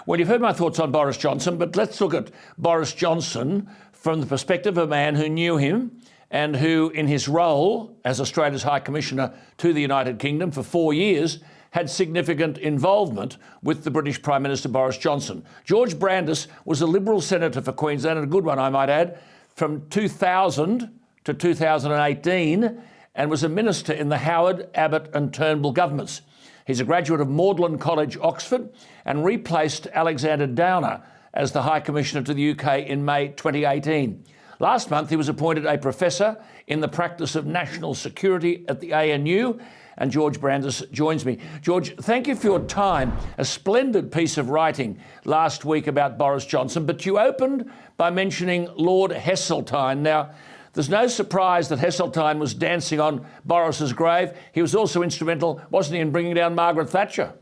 Well, you've heard my thoughts on Boris Johnson, but let's look at Boris Johnson from the perspective of a man who knew him and who, in his role as Australia's High Commissioner to the United Kingdom for 4 years, had significant involvement with the British Prime Minister Boris Johnson. George Brandis was a Liberal Senator for Queensland, and a good one, I might add, from 2000 to 2018, and was a Minister in the Howard, Abbott and Turnbull governments. He's a graduate of Magdalen College, Oxford, and replaced Alexander Downer as the High Commissioner to the UK in May 2018. Last month, he was appointed a professor in the practice of national security at the ANU, and George Brandis joins me. George, thank you for your time. A splendid piece of writing last week about Boris Johnson, but you opened by mentioning Lord Heseltine. Now, there's no surprise that Heseltine was dancing on Boris's grave. He was also instrumental, wasn't he, in bringing down Margaret Thatcher?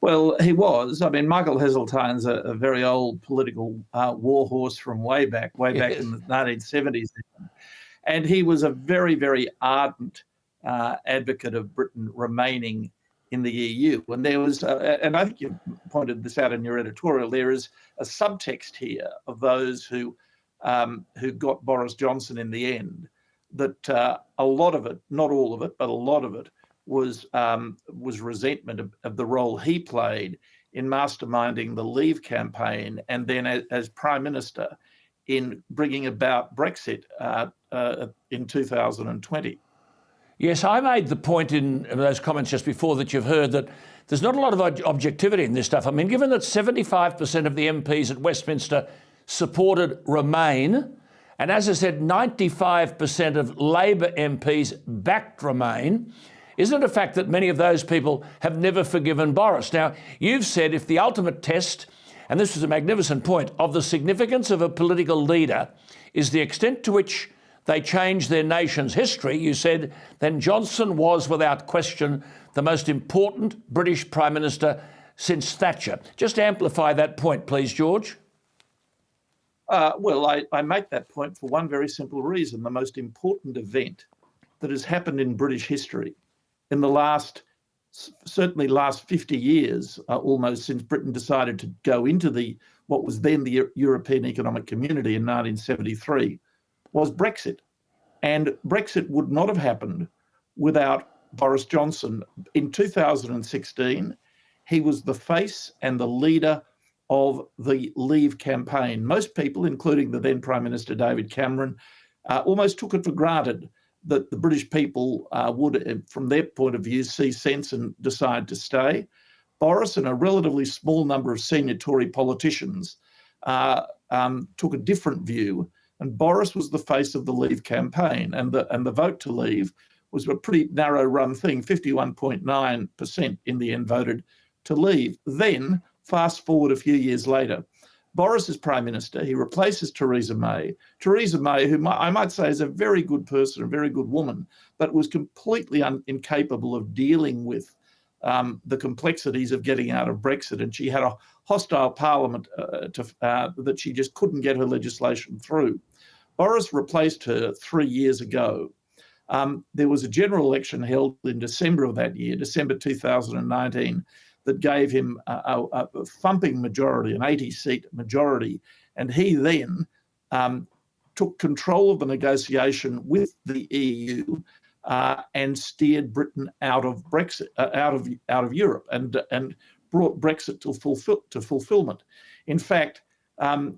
Well, he was. I mean, Michael Heseltine's a very old political warhorse from way back in the 1970s. And he was a very, very ardent advocate of Britain remaining in the EU. And there was, and I think you pointed this out in your editorial, there is a subtext here of those who got Boris Johnson in the end, that a lot of it, not all of it, but a lot of it, was resentment of the role he played in masterminding the Leave campaign, and then as Prime Minister in bringing about Brexit in 2020. Yes, I made the point in those comments just before that you've heard that there's not a lot of objectivity in this stuff. I mean, given that 75% of the MPs at Westminster supported Remain, and as I said, 95% of Labor MPs backed Remain, isn't it a fact that many of those people have never forgiven Boris? Now, you've said if the ultimate test, and this was a magnificent point, of the significance of a political leader is the extent to which they change their nation's history, you said, then Johnson was, without question, the most important British Prime Minister since Thatcher. Just amplify that point, please, George. Well, I make that point for one very simple reason. The most important event that has happened in British history in the certainly last 50 years, almost since Britain decided to go into what was then the European Economic Community in 1973, was Brexit. And Brexit would not have happened without Boris Johnson. In 2016, he was the face and the leader of the Leave campaign. Most people, including the then Prime Minister David Cameron, almost took it for granted that the British people would, from their point of view, see sense and decide to stay. Boris and a relatively small number of senior Tory politicians took a different view, and Boris was the face of the Leave campaign, and the vote to leave was a pretty narrow run thing. 51.9% in the end voted to leave. Then, fast forward a few years later, Boris is Prime Minister. He replaces Theresa May. Theresa May, who I might say is a very good person, a very good woman, but was completely incapable of dealing with the complexities of getting out of Brexit. And she had a hostile parliament that she just couldn't get her legislation through. Boris replaced her 3 years ago. There was a general election held in December of that year, December 2019, that gave him a thumping majority, an 80-seat majority. And he then took control of the negotiation with the EU and steered Britain out of Brexit, out of Europe, and brought Brexit to fulfilment. In fact,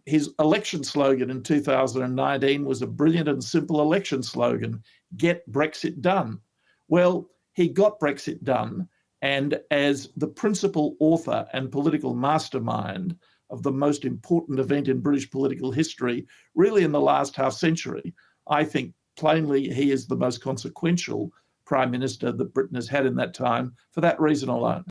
his election slogan in 2019 was a brilliant and simple election slogan: "Get Brexit done." Well, he got Brexit done. And as the principal author and political mastermind of the most important event in British political history, really in the last half century, I think plainly he is the most consequential Prime Minister that Britain has had in that time for that reason alone.